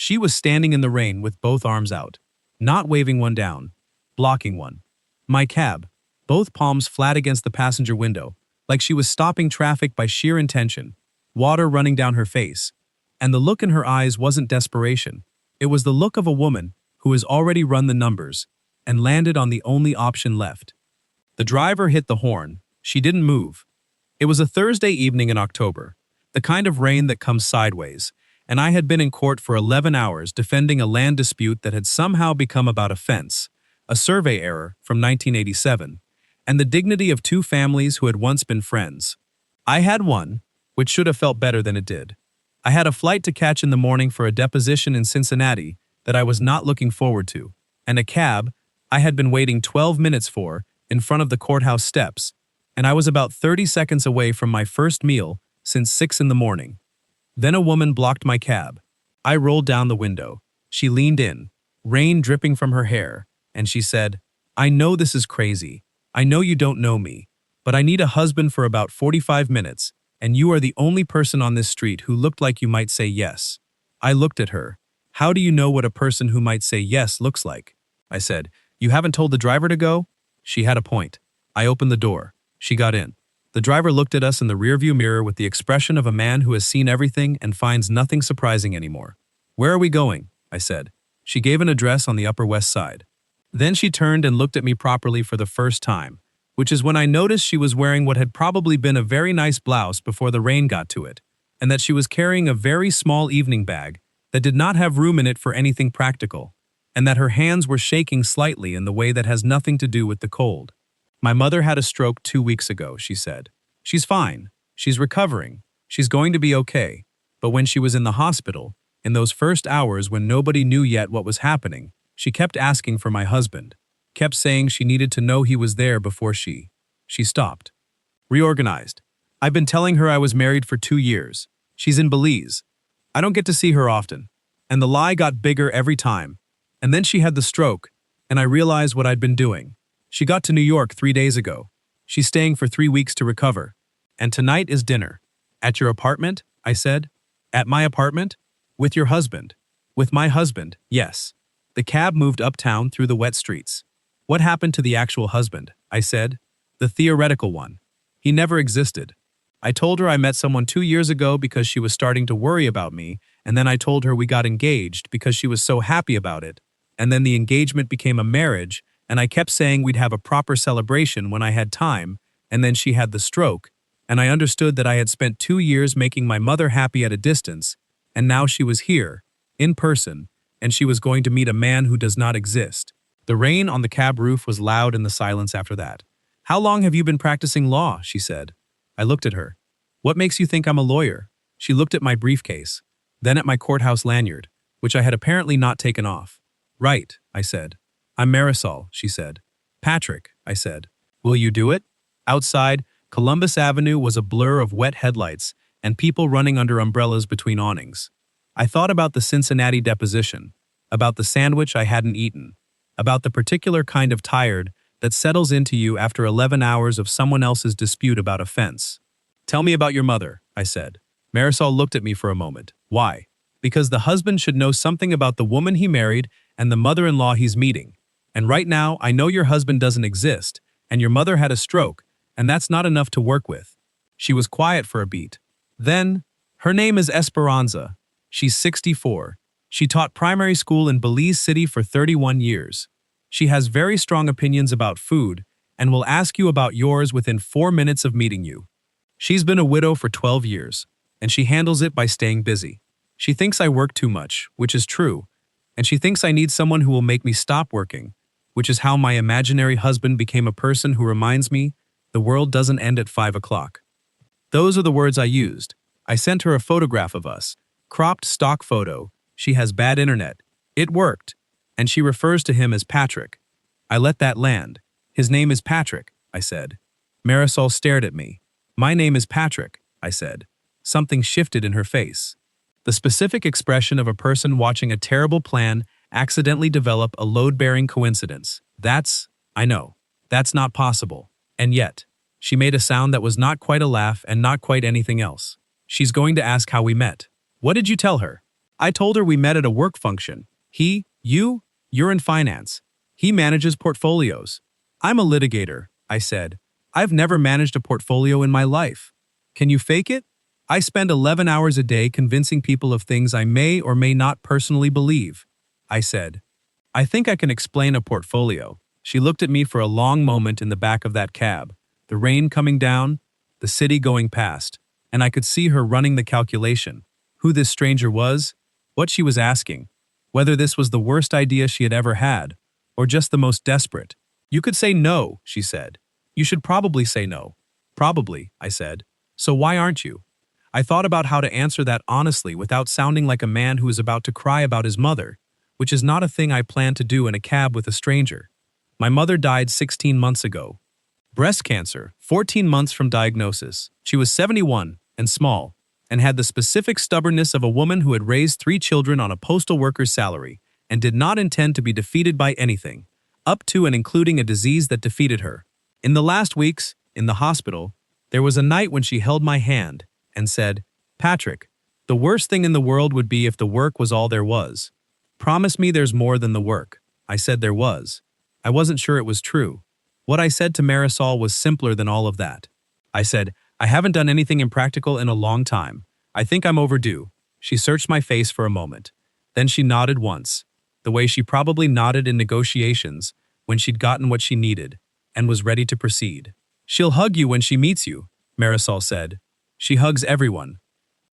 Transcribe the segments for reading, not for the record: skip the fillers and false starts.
She was standing in the rain with both arms out, not waving one down, blocking one. My cab, both palms flat against the passenger window, like she was stopping traffic by sheer intention, water running down her face. And the look in her eyes wasn't desperation. It was the look of a woman who has already run the numbers and landed on the only option left. The driver hit the horn. She didn't move. It was a Thursday evening in October, the kind of rain that comes sideways, and I had been in court for 11 hours defending a land dispute that had somehow become about a fence, a survey error from 1987, and the dignity of two families who had once been friends. I had won, which should have felt better than it did. I had a flight to catch in the morning for a deposition in Cincinnati that I was not looking forward to, and a cab I had been waiting 12 minutes for in front of the courthouse steps, and I was about 30 seconds away from my first meal since 6 in the morning. Then a woman blocked my cab. I rolled down the window. She leaned in, rain dripping from her hair, and she said, "I know this is crazy. I know you don't know me, but I need a husband for about 45 minutes, and you are the only person on this street who looked like you might say yes." I looked at her. "How do you know what a person who might say yes looks like?" I said. "You haven't told the driver to go?" She had a point. I opened the door. She got in. The driver looked at us in the rearview mirror with the expression of a man who has seen everything and finds nothing surprising anymore. "Where are we going?" I said. She gave an address on the Upper West Side. Then she turned and looked at me properly for the first time, which is when I noticed she was wearing what had probably been a very nice blouse before the rain got to it, and that she was carrying a very small evening bag that did not have room in it for anything practical, and that her hands were shaking slightly in the way that has nothing to do with the cold. "My mother had a stroke 2 weeks ago," she said. "She's fine. She's recovering. She's going to be okay. But when she was in the hospital, in those first hours when nobody knew yet what was happening, she kept asking for my husband, kept saying she needed to know he was there before she stopped. Reorganized. I've been telling her I was married for 2 years. She's in Belize. I don't get to see her often. And the lie got bigger every time. And then she had the stroke, and I realized what I'd been doing. She got to New York 3 days ago. She's staying for 3 weeks to recover. And tonight is dinner. At your apartment?" I said. "At my apartment? With your husband?" "With my husband, yes." The cab moved uptown through the wet streets. "What happened to the actual husband?" I said. "The theoretical one. He never existed. I told her I met someone 2 years ago because she was starting to worry about me, and then I told her we got engaged because she was so happy about it, and then the engagement became a marriage, and I kept saying we'd have a proper celebration when I had time, and then she had the stroke, and I understood that I had spent 2 years making my mother happy at a distance, and now she was here, in person, and she was going to meet a man who does not exist." The rain on the cab roof was loud in the silence after that. "How long have you been practicing law?" she said. I looked at her. "What makes you think I'm a lawyer?" She looked at my briefcase, then at my courthouse lanyard, which I had apparently not taken off. "Right," I said. "I'm Marisol," she said. "Patrick," I said. "Will you do it?" Outside, Columbus Avenue was a blur of wet headlights and people running under umbrellas between awnings. I thought about the Cincinnati deposition, about the sandwich I hadn't eaten, about the particular kind of tired that settles into you after 11 hours of someone else's dispute about a fence. "Tell me about your mother," I said. Marisol looked at me for a moment. "Why?" "Because the husband should know something about the woman he married and the mother-in-law he's meeting. And right now, I know your husband doesn't exist, and your mother had a stroke, and that's not enough to work with." She was quiet for a beat. Then, "Her name is Esperanza. She's 64. She taught primary school in Belize City for 31 years. She has very strong opinions about food and will ask you about yours within 4 minutes of meeting you. She's been a widow for 12 years, and she handles it by staying busy. She thinks I work too much, which is true, and she thinks I need someone who will make me stop working, which is how my imaginary husband became a person who reminds me the world doesn't end at 5 o'clock. Those are the words I used. I sent her a photograph of us, cropped stock photo. She has bad internet. It worked, and she refers to him as Patrick. I let that land. "His name is Patrick," I said. Marisol stared at me. "My name is Patrick," I said. Something shifted in her face. The specific expression of a person watching a terrible plan accidentally develop a load-bearing coincidence. I know. That's not possible. And yet, she made a sound that was not quite a laugh and not quite anything else. "She's going to ask how we met." "What did you tell her?" I told her we met at a work function. You're in finance. He manages portfolios. I'm a litigator, I said. I've never managed a portfolio in my life. Can you fake it? I spend 11 hours a day convincing people of things I may or may not personally believe, I said. I think I can explain a portfolio. She looked at me for a long moment in the back of that cab, the rain coming down, the city going past, and I could see her running the calculation. Who this stranger was, what she was asking, whether this was the worst idea she had ever had, or just the most desperate. You could say no, she said. You should probably say no. Probably, I said. So why aren't you? I thought about how to answer that honestly without sounding like a man who is about to cry about his mother, which is not a thing I plan to do in a cab with a stranger. My mother died 16 months ago. Breast cancer, 14 months from diagnosis. She was 71 and small, and had the specific stubbornness of a woman who had raised 3 children on a postal worker's salary and did not intend to be defeated by anything, up to and including a disease that defeated her. In the last weeks, in the hospital, there was a night when she held my hand and said, "Patrick, the worst thing in the world would be if the work was all there was. Promise me there's more than the work." I said there was. I wasn't sure it was true. What I said to Marisol was simpler than all of that. I said, "I haven't done anything impractical in a long time. I think I'm overdue." She searched my face for a moment. Then she nodded once, the way she probably nodded in negotiations when she'd gotten what she needed and was ready to proceed. "She'll hug you when she meets you," Marisol said. "She hugs everyone.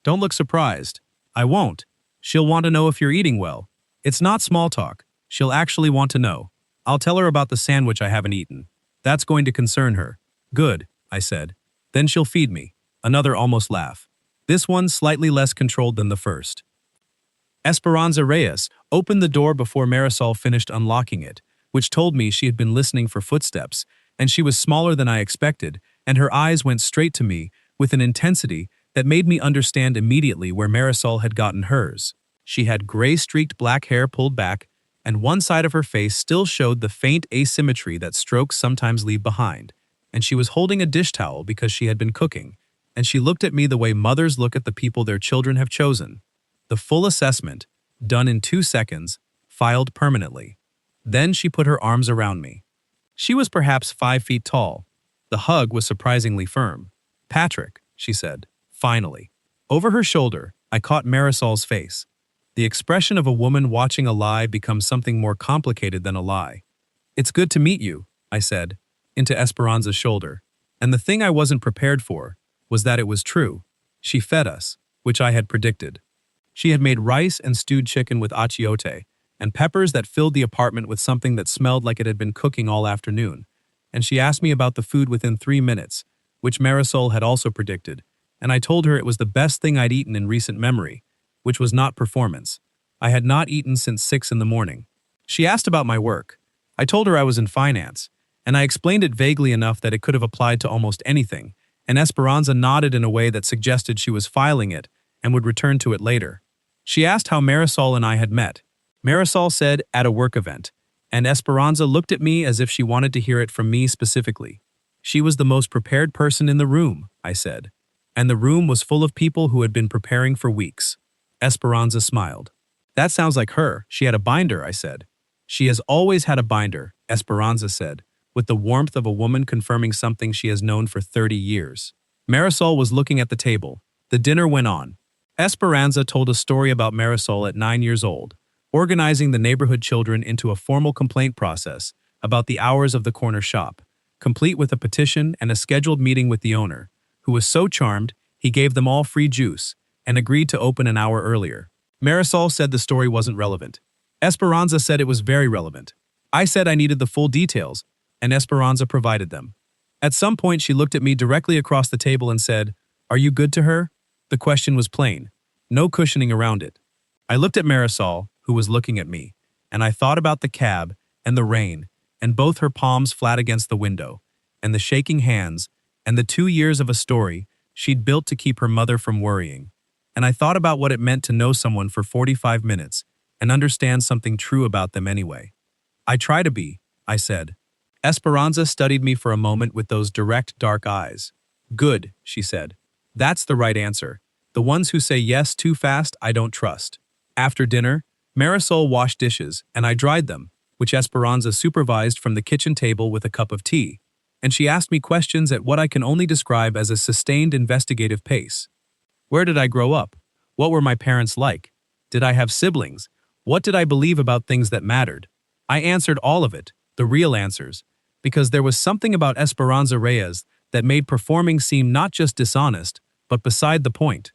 Don't look surprised." "I won't. She'll want to know if you're eating well. It's not small talk. She'll actually want to know. I'll tell her about the sandwich I haven't eaten. That's going to concern her." "Good," I said. "Then she'll feed me." Another almost laugh. This one slightly less controlled than the first. Esperanza Reyes opened the door before Marisol finished unlocking it, which told me she had been listening for footsteps, and she was smaller than I expected, and her eyes went straight to me with an intensity that made me understand immediately where Marisol had gotten hers. She had gray-streaked black hair pulled back, and one side of her face still showed the faint asymmetry that strokes sometimes leave behind, and she was holding a dish towel because she had been cooking, and she looked at me the way mothers look at the people their children have chosen. The full assessment, done in 2 seconds, filed permanently. Then she put her arms around me. She was perhaps 5 feet tall. The hug was surprisingly firm. "Patrick," she said, finally. Over her shoulder, I caught Marisol's face. The expression of a woman watching a lie becomes something more complicated than a lie. "It's good to meet you," I said, into Esperanza's shoulder. And the thing I wasn't prepared for was that it was true. She fed us, which I had predicted. She had made rice and stewed chicken with achiote, and peppers that filled the apartment with something that smelled like it had been cooking all afternoon. And she asked me about the food within 3 minutes, which Marisol had also predicted, and I told her it was the best thing I'd eaten in recent memory, which was not performance. I had not eaten since 6 in the morning. She asked about my work. I told her I was in finance, and I explained it vaguely enough that it could have applied to almost anything, and Esperanza nodded in a way that suggested she was filing it and would return to it later. She asked how Marisol and I had met. Marisol said, "At a work event," and Esperanza looked at me as if she wanted to hear it from me specifically. "She was the most prepared person in the room," I said, and the room was full of people who had been preparing for weeks. Esperanza smiled. "That sounds like her. She had a binder," I said. "She has always had a binder," Esperanza said, with the warmth of a woman confirming something she has known for 30 years. Marisol was looking at the table. The dinner went on. Esperanza told a story about Marisol at 9 years old, organizing the neighborhood children into a formal complaint process about the hours of the corner shop, complete with a petition and a scheduled meeting with the owner, who was so charmed he gave them all free juice and agreed to open an hour earlier. Marisol said the story wasn't relevant. Esperanza said it was very relevant. I said I needed the full details, and Esperanza provided them. At some point she looked at me directly across the table and said, "Are you good to her?" The question was plain. No cushioning around it. I looked at Marisol, who was looking at me, and I thought about the cab and the rain, and both her palms flat against the window, and the shaking hands, and the 2 years of a story she'd built to keep her mother from worrying. And I thought about what it meant to know someone for 45 minutes and understand something true about them anyway. "I try to be," I said. Esperanza studied me for a moment with those direct, dark eyes. "Good," she said. "That's the right answer. The ones who say yes too fast, I don't trust." After dinner, Marisol washed dishes, and I dried them, which Esperanza supervised from the kitchen table with a cup of tea, and she asked me questions at what I can only describe as a sustained investigative pace. Where did I grow up? What were my parents like? Did I have siblings? What did I believe about things that mattered? I answered all of it, the real answers, because there was something about Esperanza Reyes that made performing seem not just dishonest, but beside the point.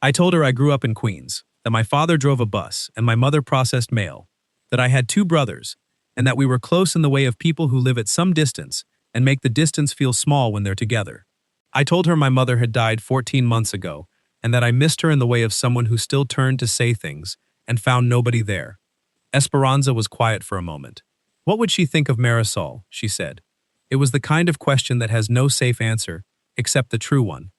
I told her I grew up in Queens, that my father drove a bus and my mother processed mail, that I had two brothers, and that we were close in the way of people who live at some distance and make the distance feel small when they're together. I told her my mother had died 14 months ago, and that I missed her in the way of someone who still turned to say things and found nobody there. Esperanza was quiet for a moment. What would she think of Marisol? She said. It was the kind of question that has no safe answer, except the true one.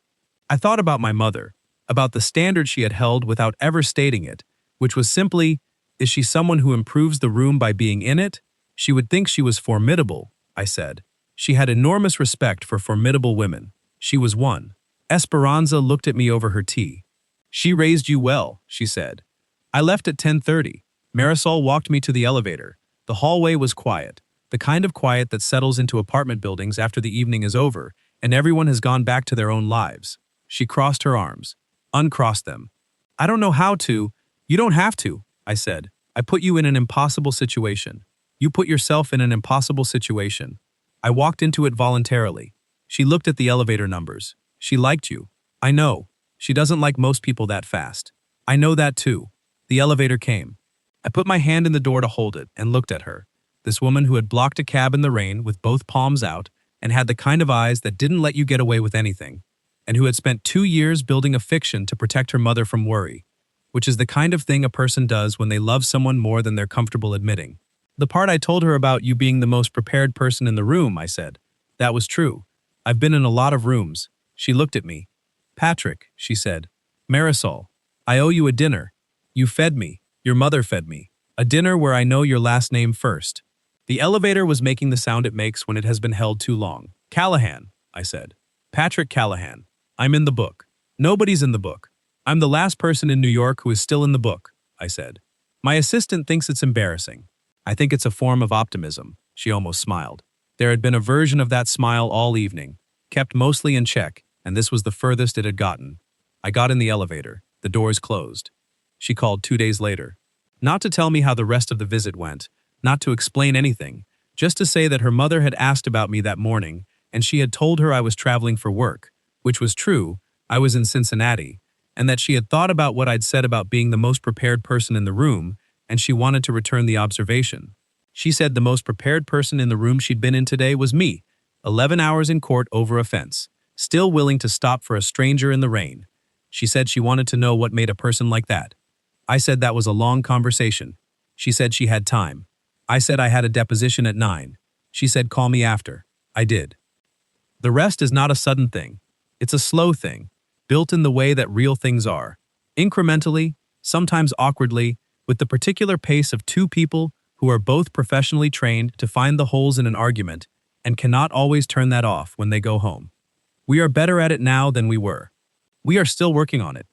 I thought about my mother, about the standard she had held without ever stating it, which was simply, is she someone who improves the room by being in it? She would think she was formidable, I said. She had enormous respect for formidable women. She was one. Esperanza looked at me over her tea. She raised you well, she said. I left at 10:30. Marisol walked me to the elevator. The hallway was quiet, the kind of quiet that settles into apartment buildings after the evening is over and everyone has gone back to their own lives. She crossed her arms, uncrossed them. I don't know how to. You don't have to, I said. I put you in an impossible situation. You put yourself in an impossible situation. I walked into it voluntarily. She looked at the elevator numbers. She liked you. I know. She doesn't like most people that fast. I know that too. The elevator came. I put my hand in the door to hold it and looked at her. This woman who had blocked a cab in the rain with both palms out and had the kind of eyes that didn't let you get away with anything, and who had spent 2 years building a fiction to protect her mother from worry, which is the kind of thing a person does when they love someone more than they're comfortable admitting. The part I told her about you being the most prepared person in the room, I said. That was true. I've been in a lot of rooms. She looked at me. Patrick, she said. Marisol, I owe you a dinner. You fed me. Your mother fed me. A dinner where I know your last name first. The elevator was making the sound it makes when it has been held too long. Callahan, I said. Patrick Callahan. I'm in the book. Nobody's in the book. I'm the last person in New York who is still in the book, I said. My assistant thinks it's embarrassing. I think it's a form of optimism. She almost smiled. There had been a version of that smile all evening, kept mostly in check, and this was the furthest it had gotten. I got in the elevator. The doors closed. She called 2 days later. Not to tell me how the rest of the visit went, not to explain anything, just to say that her mother had asked about me that morning, and she had told her I was traveling for work, which was true, I was in Cincinnati, and that she had thought about what I'd said about being the most prepared person in the room, and she wanted to return the observation. She said the most prepared person in the room she'd been in today was me, 11 hours in court over a fence, still willing to stop for a stranger in the rain. She said she wanted to know what made a person like that. I said that was a long conversation. She said she had time. I said I had a deposition at 9. She said call me after. I did. The rest is not a sudden thing. It's a slow thing, built in the way that real things are. Incrementally, sometimes awkwardly, with the particular pace of two people who are both professionally trained to find the holes in an argument and cannot always turn that off when they go home. We are better at it now than we were. We are still working on it.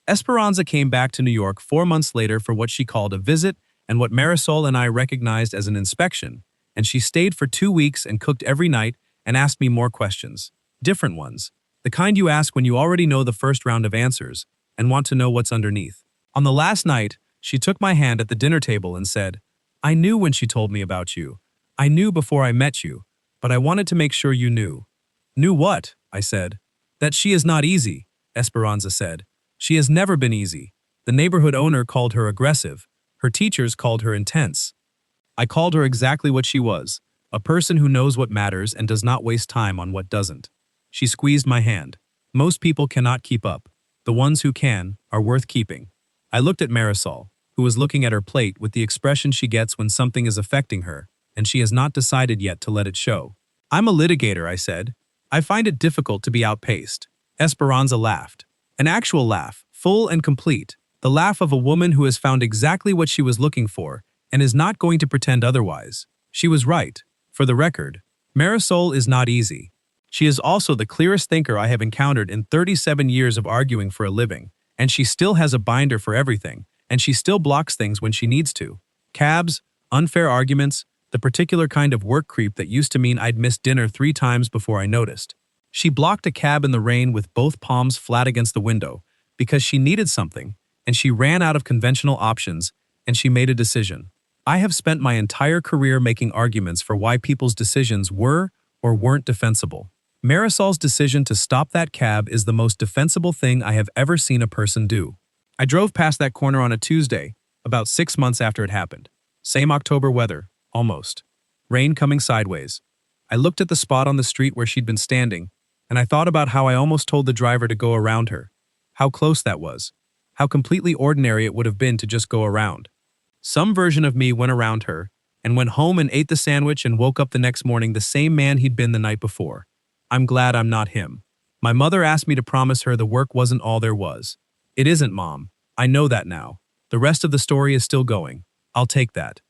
Esperanza came back to New York 4 months later for what she called a visit and what Marisol and I recognized as an inspection, and she stayed for 2 weeks and cooked every night and asked me more questions. Different ones. The kind you ask when you already know the first round of answers and want to know what's underneath. On the last night, she took my hand at the dinner table and said, I knew when she told me about you. I knew before I met you, but I wanted to make sure you knew. Knew what? I said. That she is not easy, Esperanza said. She has never been easy. The neighborhood owner called her aggressive. Her teachers called her intense. I called her exactly what she was, a person who knows what matters and does not waste time on what doesn't. She squeezed my hand. Most people cannot keep up. The ones who can are worth keeping. I looked at Marisol, who was looking at her plate with the expression she gets when something is affecting her, and she has not decided yet to let it show. I'm a litigator, I said. I find it difficult to be outpaced. Esperanza laughed. An actual laugh, full and complete. The laugh of a woman who has found exactly what she was looking for and is not going to pretend otherwise. She was right. For the record, Marisol is not easy. She is also the clearest thinker I have encountered in 37 years of arguing for a living, and she still has a binder for everything, and she still blocks things when she needs to. Cabs, unfair arguments, the particular kind of work creep that used to mean I'd miss dinner 3 times before I noticed. She blocked a cab in the rain with both palms flat against the window because she needed something, and she ran out of conventional options, and she made a decision. I have spent my entire career making arguments for why people's decisions were or weren't defensible. Marisol's decision to stop that cab is the most defensible thing I have ever seen a person do. I drove past that corner on a Tuesday, about 6 months after it happened. Same October weather, almost. Rain coming sideways. I looked at the spot on the street where she'd been standing, and I thought about how I almost told the driver to go around her. How close that was. How completely ordinary it would have been to just go around. Some version of me went around her, and went home and ate the sandwich and woke up the next morning the same man he'd been the night before. I'm glad I'm not him. My mother asked me to promise her the work wasn't all there was. It isn't, Mom. I know that now. The rest of the story is still going. I'll take that.